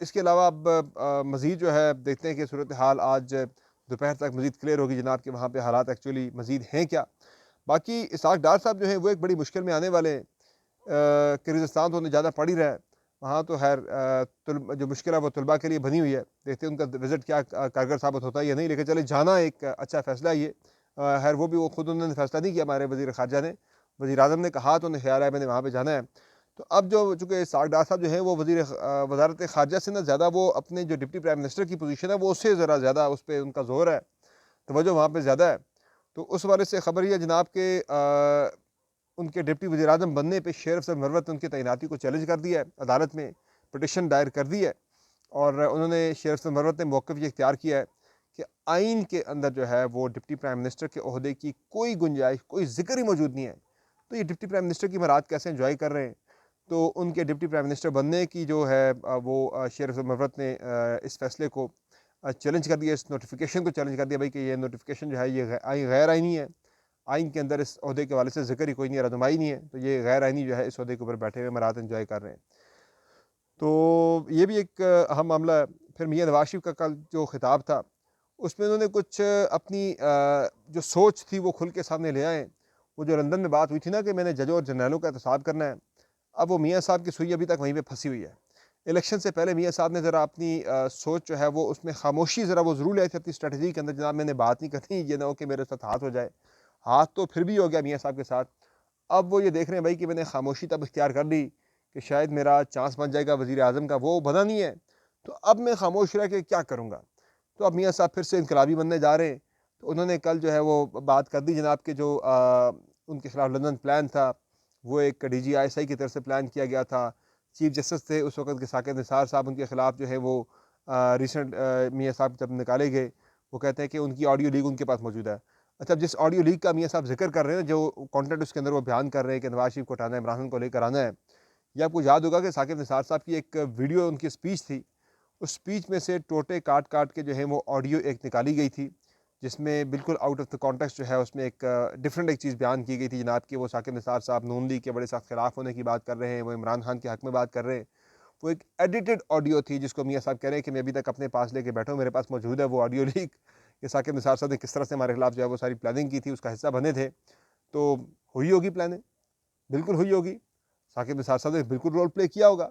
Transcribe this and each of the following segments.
اس کے علاوہ اب مزید جو ہے دیکھتے ہیں کہ صورتحال آج دوپہر تک مزید کلیئر ہوگی جناب کہ وہاں پہ حالات ایکچولی مزید ہیں کیا. باقی اسحاق ڈار صاحب جو ہیں وہ ایک بڑی مشکل میں آنے والے ہیں. کرغزستان تو انہیں زیادہ پڑ ہی رہا ہے وہاں تو خیر جو مشکل ہے وہ طلباء کے لیے بنی ہوئی ہے. دیکھتے ہیں ان کا وزٹ کیا کارگر ثابت ہوتا ہے یا نہیں, لیکن چلے جانا ایک اچھا فیصلہ ہے یہ. خیر وہ بھی وہ خود انہوں نے فیصلہ نہیں کیا, ہمارے وزیر خارجہ نے, وزیر اعظم نے کہا تو انہیں خیال ہے میں نے وہاں پہ جانا ہے. تو اب جو چونکہ اسحاق ڈار صاحب جو ہیں وہ وزارت خارجہ سے نہ زیادہ وہ اپنے جو ڈپٹی پرائم منسٹر کی پوزیشن ہے وہ اس سے ذرا زیادہ اس پہ ان کا زور ہے, توجہ وہاں پہ زیادہ ہے. تو اس والے سے خبر یہ ہے جناب کہ ان کے ڈپٹی وزیر اعظم بننے پہ شیخ رفیع مروت نے ان کی تعیناتی کو چیلنج کر دیا ہے, عدالت میں پٹیشن دائر کر دی ہے. اور انہوں نے شیخ رفیع مروت نے موقف یہ اختیار کیا ہے کہ آئین کے اندر جو ہے وہ ڈپٹی پرائم منسٹر کے عہدے کی کوئی گنجائش, کوئی ذکر ہی موجود نہیں ہے. تو یہ ڈپٹی پرائم منسٹر کی مراد کیسے انجوائے کر رہے ہیں. تو ان کے ڈپٹی پرائم منسٹر بننے کی جو ہے وہ شیخ رفیع مروت نے اس فیصلے کو چیلنج کر دیا, اس نوٹیفیکیشن کو چیلنج کر دیا بھائی کہ یہ نوٹیفیکیشن جو ہے یہ غیر آئینی ہے. آئین کے اندر اس عہدے کے حوالے سے ذکر ہی کوئی نہیں ہے, رہنمائی نہیں ہے, تو یہ غیر آئینی جو ہے اس عہدے کے اوپر بیٹھے ہوئے مراد انجوائے کر رہے ہیں. تو یہ بھی ایک اہم معاملہ ہے. پھر میاں نواز شریف کا کل جو خطاب تھا اس میں انہوں نے کچھ اپنی جو سوچ تھی وہ کھل کے سامنے لے آئے. وہ جو لندن میں بات ہوئی تھی نا کہ میں نے ججوں اور جرنیلوں کا احتساب کرنا ہے, اب وہ میاں صاحب کی سوئی ابھی تک وہیں پہ پھنسی ہوئی ہے. الیکشن سے پہلے میاں صاحب نے ذرا اپنی سوچ جو ہے وہ اس میں خاموشی ذرا وہ ضرور لے تھے اپنی اسٹریٹجی کے اندر, جناب میں نے بات نہیں کرنی, یہ نہ ہو کہ میرے ساتھ ہاتھ ہو جائے. ہاتھ تو پھر بھی ہو گیا میاں صاحب کے ساتھ. اب وہ یہ دیکھ رہے ہیں بھائی کہ میں نے خاموشی تب اختیار کر لی کہ شاید میرا چانس بن جائے گا وزیر اعظم کا, وہ بنا نہیں ہے, تو اب میں خاموش رہ کے کیا کروں گا. تو اب میاں صاحب پھر سے انقلابی بننے جا رہے ہیں. تو انہوں نے کل جو ہے وہ بات کر دی جناب کہ جو ان کے خلاف لندن پلان تھا وہ ایک D G I S I کی طرف سے پلان کیا گیا تھا. چیف جسٹس تھے اس وقت کے ثاقب نثار صاحب, ان کے خلاف جو ہے وہ ریسنٹ میاں صاحب جب نکالے گئے وہ کہتے ہیں کہ ان کی آڈیو لیک ان کے پاس موجود ہے. اچھا, جس آڈیو لیک کا میاں صاحب ذکر کر رہے ہیں, جو کانٹینٹ اس کے اندر وہ بیان کر رہے ہیں کہ نواز شریف کو ہٹانا ہے, عمران خان کو لے کر آنا ہے, یہ آپ کو یاد ہوگا کہ ثاقب نثار صاحب کی ایک ویڈیو ان کی اسپیچ تھی. اس اسپیچ میں سے ٹوٹے کاٹ کاٹ کے جو ہے وہ آڈیو ایک نکالی گئی تھی جس میں بالکل آؤٹ آف دا کانٹیکسٹ جو ہے اس میں ایک ڈفرینٹ ایک چیز بیان کی گئی تھی جناب کہ وہ ثاقب نثار صاحب نون لیگ کے بڑے سخت خلاف ہونے کی بات کر رہے ہیں, وہ عمران خان کے حق میں بات کر رہے ہیں. وہ ایک ایڈیٹڈ آڈیو تھی جس کو میاں صاحب کہہ رہے ہیں کہ میں ابھی تک اپنے پاس لے کے بیٹھا ہوں, میرے پاس موجود ہے وہ آڈیو لیک کہ ثاقب نثار صاحب نے کس طرح سے ہمارے خلاف جو ہے وہ ساری پلاننگ کی تھی, اس کا حصہ بنے تھے. تو ہوئی ہوگی پلاننگ, بالکل ہوئی ہوگی, ثاقب نثار صاحب نے بالکل رول پلے کیا ہوگا.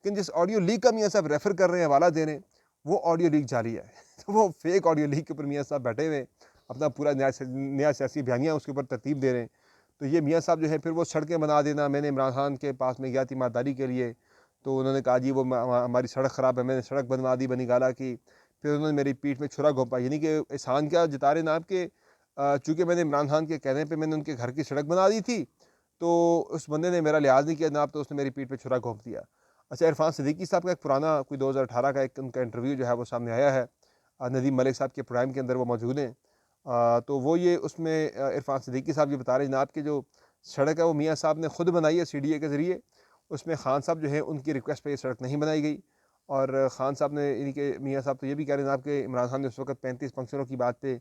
لیکن جس آڈیو لیک کا میاں صاحب ریفر کر رہے ہیں, حوالہ دے رہے ہیں, وہ آڈیو لیک جاری ہے. تو وہ فیک آڈیو لیک کے اوپر میاں صاحب بیٹھے ہوئے اپنا پورا نیا سیاسی بیانیہ اس کے اوپر ترتیب دے رہے ہیں. تو یہ میاں صاحب جو ہے پھر وہ سڑکیں بنا دینا, میں نے عمران خان کے پاس میں گیا تھی مالداری کے لیے, تو انہوں نے کہا جی وہ ہماری سڑک خراب ہے, میں نے سڑک بنوا دی بنی گالا کی. پھر انہوں نے میری پیٹھ میں چھرا گھونپا, یعنی کہ احسان کیا جتا رہے نام کہ چونکہ میں نے عمران خان کے کہنے پہ میں نے ان کے گھر کی سڑک بنا دی تھی تو اس بندے نے میرا لحاظ نہیں کیا جناب, تو اس نے میری پیٹھ پہ چھرا گھونپ دیا. اچھا, عرفان صدیقی صاحب کا ایک پرانا کوئی 2018 کا ایک ان کا انٹرویو جو ہے وہ سامنے آیا ہے, ندیم ملک صاحب کے پروگرام کے اندر وہ موجود ہیں. تو وہ یہ اس میں عرفان صدیقی صاحب یہ بتا رہے ہیں جناب کہ جو سڑک ہے وہ میاں صاحب نے خود بنائی ہے سی ڈی اے کے ذریعے, اس میں خان صاحب جو ہے ان کی ریکویسٹ پہ یہ سڑک نہیں بنائی گئی. اور خان صاحب نے یعنی کہ میاں صاحب تو یہ بھی کہہ رہے ہیں جناب کہ عمران خان نے اس وقت 35 فنکشنوں کی بات پہ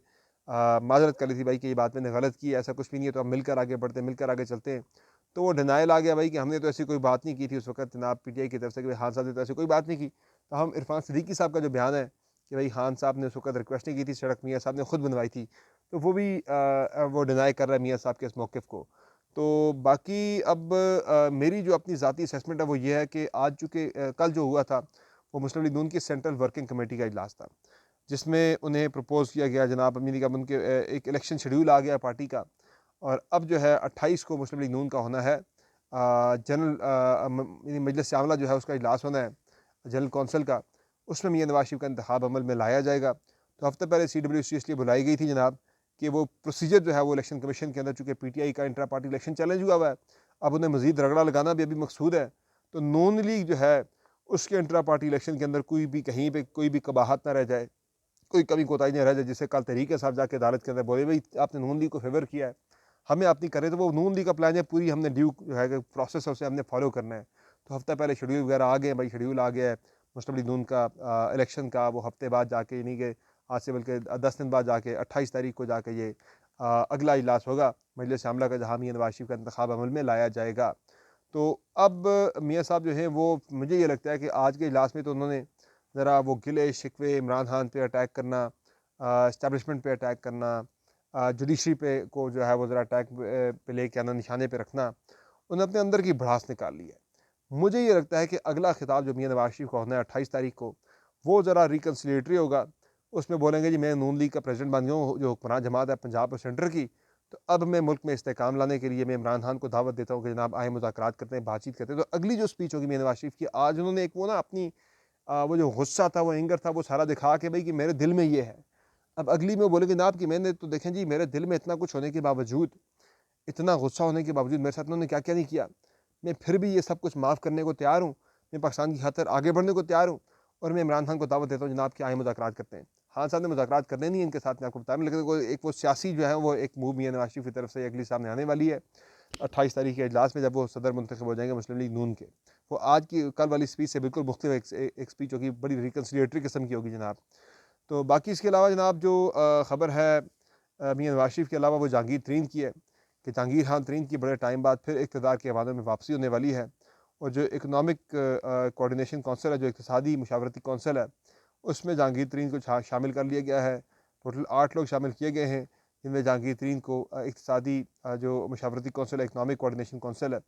معذرت کر لی تھی بھائی کہ یہ بات میں نے غلط کی, ایسا کچھ بھی نہیں ہے, تو ہم مل کر آگے بڑھتے ہیں, مل کر آگے چلتے ہیں. تو وہ ڈینائل آ گیا بھائی کہ ہم نے تو ایسی کوئی بات نہیں کی تھی اس وقت جناب پی ٹی آئی کی طرف سے کہ خان صاحب نے تو ایسی کوئی بات نہیں کی. تو ہم عرفان صدیقی صاحب کا جو بیان ہے کہ بھائی خان صاحب نے اس وقت ریکویسٹ نہیں کی تھی, سڑک میاں صاحب نے خود بنوائی تھی, تو وہ بھی وہ ڈینائی کر رہا ہے میاں صاحب کے اس موقف کو. تو باقی اب میری جو اپنی ذاتی اسیسمنٹ ہے وہ یہ ہے کہ آج چونکہ کل جو ہوا تھا وہ مسلم لیگ نون کی سینٹرل ورکنگ کمیٹی کا اجلاس تھا جس میں انہیں پروپوز کیا گیا جناب امین کا ان کے ایک الیکشن شیڈیول آ گیا پارٹی کا, اور اب جو ہے 28 کو مسلم لیگ نون کا ہونا ہے جنرل مجلس عاملہ جو ہے اس کا اجلاس ہونا ہے جنرل کونسل کا, اس میں میاں نواز شریف کا انتخاب عمل میں لایا جائے گا. تو ہفتے پہلے سی ڈبلیو سی اس لیے بلائی گئی تھی جناب کہ وہ پروسیجر جو ہے وہ الیکشن کمیشن کے اندر, چونکہ پی ٹی آئی کا انٹرا پارٹی الیکشن چیلنج ہوا ہے, اب انہیں مزید رگڑا لگانا بھی ابھی مقصود ہے. تو نون لیگ جو ہے اس کے انٹرا پارٹی الیکشن کے اندر کوئی بھی کہیں پہ کوئی بھی قباحت نہ رہ جائے, کوئی کمی کوتاہی نہ رہ جائے, جس سے کل تحریک صاحب جا کے عدالت کے اندر بولے بھائی آپ نے نون لیگ کو فیور کیا ہے, ہمیں آپ نہیں کرے, تو وہ نون لیگ کا پلان ہے پوری ہم نے ڈیو جو ہے پروسیس ہے اسے ہم نے فالو کرنا ہے. تو ہفتہ پہلے شیڈیول وغیرہ آ گئے بھائی, شیڈیول آ گیا ہے مسلم لیگ نون کا الیکشن کا, وہ ہفتے بعد جا کے یعنی کہ آج سے بلکہ 10 دن بعد جا کے 28 تاریخ کو جا کے یہ اگلا اجلاس ہوگا مجلس عاملہ کا, جہاں میاں نواز شریف کا انتخاب عمل میں لایا جائے گا. تو اب میاں صاحب جو ہیں وہ مجھے یہ لگتا ہے کہ آج کے اجلاس میں تو انہوں نے ذرا وہ گلے شکوے عمران خان پہ اٹیک کرنا، اسٹیبلشمنٹ پہ اٹیک کرنا، جوڈیشری پہ کو جو ہے وہ ذرا اٹیک پہ لے کے آنا، نشانے پہ رکھنا، انہوں نے اپنے اندر کی بھڑاس نکال لی ہے۔ مجھے یہ لگتا ہے کہ اگلا خطاب جو میاں نواز شریف کا ہونا ہے 28 تاریخ کو، وہ ذرا ریکنسلیٹری ہوگا۔ اس میں بولیں گے جی میں نون لیگ کا پریزیڈنٹ بن گیا ہوں، جو حکمران جماعت ہے پنجاب اور سینٹر کی، تو اب میں ملک میں استحکام لانے کے لیے میں عمران خان کو دعوت دیتا ہوں کہ جناب آئیں مذاکرات کرتے ہیں، بات چیت کرتے ہیں۔ تو اگلی جو سپیچ ہوگی میاں نواز شریف کی، آج انہوں نے ایک وہ نا اپنی وہ جو غصہ تھا، وہ اینگر تھا، وہ سارا دکھا کے بھائی کہ میرے دل میں یہ ہے۔ اب اگلی میں وہ بولے گے جناب کہ میں نے تو دیکھیں جی میرے دل میں اتنا کچھ ہونے کے باوجود، اتنا غصہ ہونے کے باوجود میرے ساتھ انہوں نے کیا کیا نہیں کیا، میں پھر بھی یہ سب کچھ معاف کرنے کو تیار ہوں، میں پاکستان کی خاطر آگے بڑھنے کو تیار ہوں، اور میں عمران خان کو دعوت دیتا ہوں جناب کہ آئیں مذاکرات کرتے ہیں۔ خان صاحب نے مذاکرات کرنے نہیں ان کے ساتھ، میں آپ کو بتا رہا ہوں، لیکن ایک وہ سیاسی جو ہے وہ ایک موو میاں نواز شریف کی طرف سے اگلی سامنے آنے والی ہے 28 تاریخ کے اجلاس میں، جب وہ صدر منتخب ہو جائیں گے مسلم لیگ نون کے۔ وہ آج کی کل والی سپیچ سے بالکل مختلف ایک سپیچ ہوگی، بڑی ریکنسلیٹری قسم کی ہوگی جناب۔ تو باقی اس کے علاوہ جناب جو خبر ہے میاں نواز شریف کے علاوہ، وہ جہانگیر ترین کی ہے کہ جہانگیر خان ترین کی بڑے ٹائم بعد پھر اقتدار کے حوالے میں واپسی ہونے والی ہے، اور جو اکنامک کوارڈینیشن کونسل ہے، جو اقتصادی مشاورتی کونسل ہے، اس میں جہانگیر ترین کو شامل کر لیا گیا ہے۔ ٹوٹل 8 لوگ شامل کیے گئے ہیں، جن میں جہانگیر ترین کو اقتصادی جو مشاورتی کونسل ہے، اکنامک کوارڈینیشن کونسل ہے،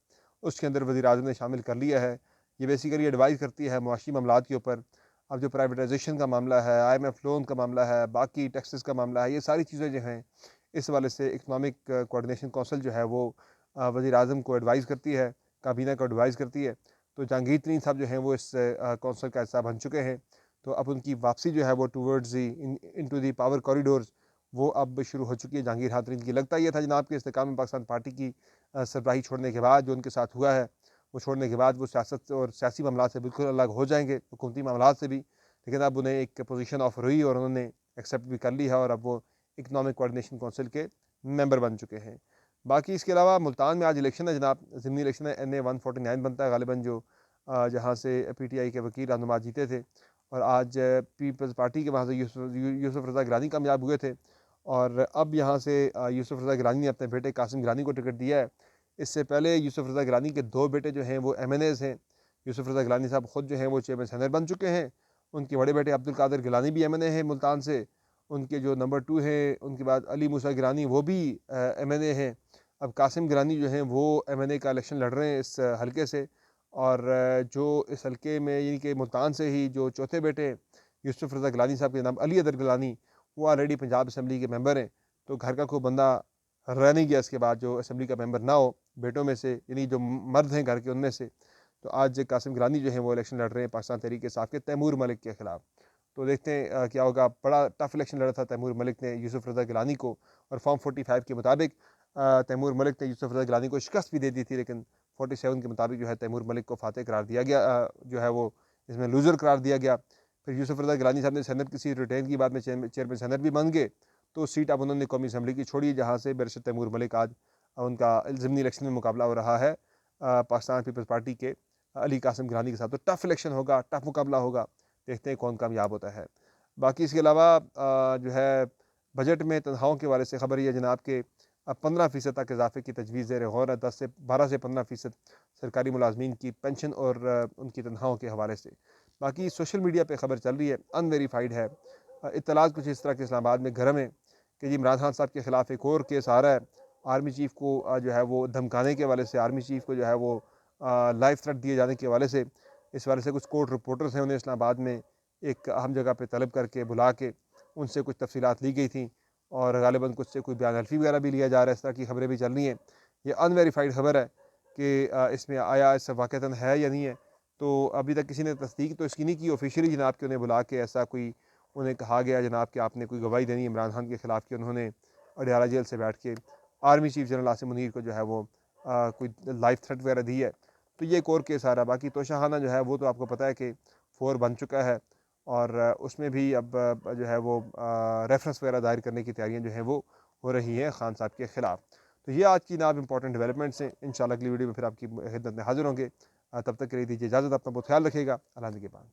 اس کے اندر وزیر اعظم نے شامل کر لیا ہے۔ یہ بیسیکلی ایڈوائز کرتی ہے معاشی معاملات کے اوپر۔ اب جو پرائیویٹائزیشن کا معاملہ ہے، IMF لون کا معاملہ ہے، باقی ٹیکسز کا معاملہ ہے، یہ ساری چیزیں جو ہیں اس حوالے سے اکنامک کوارڈینیشن کونسل جو ہے وہ وزیر اعظم کو ایڈوائز کرتی ہے، کابینہ کو ایڈوائز کرتی ہے۔ تو جہانگیر ترین صاحب جو ہیں وہ اس کونسل کا حصہ بن چکے ہیں، تو اب ان کی واپسی جو ہے وہ towards the into the power corridors وہ اب شروع ہو چکی ہے جہانگیر خان ترین کی۔ لگتا یہ تھا جناب کہ استحکام پاکستان پارٹی کی سربراہی چھوڑنے کے بعد جو ان کے ساتھ ہوا ہے، وہ چھوڑنے کے بعد وہ سیاست اور سیاسی معاملات سے بالکل الگ ہو جائیں گے، حکومتی معاملات سے بھی، لیکن اب انہیں ایک پوزیشن آفر ہوئی اور انہوں نے ایکسیپٹ بھی کر لی ہے، اور اب وہ اکنامک کوارڈینیشن کونسل کے ممبر بن چکے ہیں۔ باقی اس کے علاوہ ملتان میں آج الیکشن ہے جناب، ضمنی الیکشن ہے، NA 149 بنتا ہے غالباً، جو جہاں سے PTI کے وکیل رہنما جیتے تھے، اور آج پیپلز پارٹی کے وہاں سے یوسف رضا گیلانی کامیاب ہوئے تھے، اور اب یہاں سے یوسف رضا گیلانی نے اپنے بیٹے قاسم گیلانی کو ٹکٹ دیا ہے۔ اس سے پہلے یوسف رضا گیلانی کے 2 بیٹے جو ہیں وہ MNAs ہیں۔ یوسف رضا گیلانی صاحب خود جو ہیں وہ چیئرمین سینٹ بن چکے ہیں، ان کے بڑے بیٹے عبدالقادر گیلانی بھی MNA ہیں ملتان سے، ان کے جو نمبر 2 ہیں ان کے بعد علی موسیٰ گیلانی وہ بھی MNA ہیں۔ اب قاسم گیلانی جو ہیں وہ MNA کا الیکشن لڑ رہے ہیں اس حلقے سے، اور جو اس حلقے میں یعنی کہ ملتان سے ہی جو چوتھے بیٹے یوسف رضا گیلانی صاحب کے نام علی ادر گیلانی، وہ آلریڈی پنجاب اسمبلی کے ممبر ہیں، تو گھر کا کوئی بندہ رہ نہیں گیا اس کے بعد جو اسمبلی کا ممبر نہ ہو بیٹوں میں سے، یعنی جو مرد ہیں گھر کے ان میں سے۔ تو آج قاسم گیلانی جو ہیں وہ الیکشن لڑ رہے ہیں پاکستان تحریک انصاف کے تیمور ملک کے خلاف۔ تو دیکھتے ہیں کیا ہوگا۔ بڑا ٹف الیکشن لڑا تھا تیمور ملک نے یوسف رضا گیلانی کو، اور فارم 45 کے مطابق تیمور ملک نے یوسف رضا گیلانی کو شکست بھی دے دی تھی، لیکن 47 کے مطابق جو ہے تیمور ملک کو فاتح قرار دیا گیا، جو ہے وہ اس میں لوزر قرار دیا گیا۔ پھر یوسف رضا گیلانی صاحب نے سینٹ کی سیٹ ریٹین کی، بعد میں چیئرمین سینٹ بھی بن گئے، تو سیٹ اب انہوں نے قومی اسمبلی کی چھوڑی، جہاں سے بیرسٹر تیمور ملک آج ان کا ضمنی الیکشن میں مقابلہ ہو رہا ہے پاکستان پیپلز پارٹی کے علی قاسم گیلانی کے ساتھ۔ تو ٹف الیکشن ہوگا، ٹف مقابلہ ہوگا، دیکھتے ہیں کون کامیاب ہوتا ہے۔ باقی اس کے علاوہ جو ہے بجٹ میں تنخواہوں کے والے سے خبر یہ ہے جناب کہ اب 15% تک اضافے کی تجویز زیر غور ہے، 12 سے 15% سرکاری ملازمین کی پینشن اور ان کی تنخواہوں کے حوالے سے۔ باقی سوشل میڈیا پہ خبر چل رہی ہے، ان ویریفائڈ ہے، اطلاعات کچھ اس طرح کے اسلام آباد میں گرم ہے کہ جی عمران خان صاحب کے خلاف ایک اور کیس آ رہا ہے، آرمی چیف کو جو ہے وہ دھمکانے کے حوالے سے، آرمی چیف کو جو ہے وہ لائف تھریٹ دیے جانے کے حوالے سے۔ اس حوالے سے کچھ کورٹ رپورٹرز ہیں، انہیں اسلام آباد میں ایک اہم جگہ پہ طلب کر کے بلا کے ان سے کچھ تفصیلات لی گئی تھیں، اور غالباً کچھ سے کوئی بیان حلفی وغیرہ بھی لیا جا رہا ہے، اس طرح کی خبریں بھی چل رہی ہیں۔ یہ ان ویریفائڈ خبر ہے کہ اس میں آیا اس سے واقعتاً ہے یا نہیں ہے، تو ابھی تک کسی نے تصدیق تو اس کی نہیں کی آفیشیلی جناب کہ انہیں بلا کے ایسا کوئی انہیں کہا گیا جناب کہ آپ نے کوئی گواہی دینی عمران خان کے خلاف کہ انہوں نے اڈیالہ جیل سے بیٹھ کے army chief general Asim Munir کو جو ہے وہ کوئی لائف تھریٹ وغیرہ دی ہے۔ تو یہ ایک اور کیس آ رہا ہے۔ باقی توشہ خانہ جو ہے وہ تو آپ کو پتہ ہے کہ 4 بن چکا ہے، اور اس میں بھی اب جو ہے وہ ریفرنس وغیرہ دائر کرنے کی تیاریاں جو ہیں وہ ہو رہی ہیں خان صاحب کے خلاف۔ تو یہ آج کی جناب امپورٹنٹ ڈیولپمنٹس ہیں، انشاءاللہ اگلی ویڈیو میں پھر آپ کی خدمت میں حاضر ہوں گے۔ تب تک کے لیے دیجیے اجازت، اپنا بہت خیال رکھیے گا، اللہ کے بعد۔